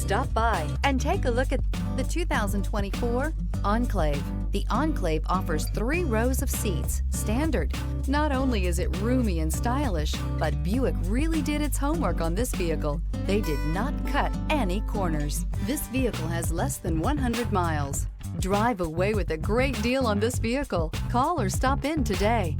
Stop by and take a look at the 2024 Enclave. The Enclave offers 3 rows of seats, standard. Not only is it roomy and stylish, but Buick really did its homework on this vehicle. They did not cut any corners. This vehicle has less than 100 miles. Drive away with a great deal on this vehicle. Call or stop in today.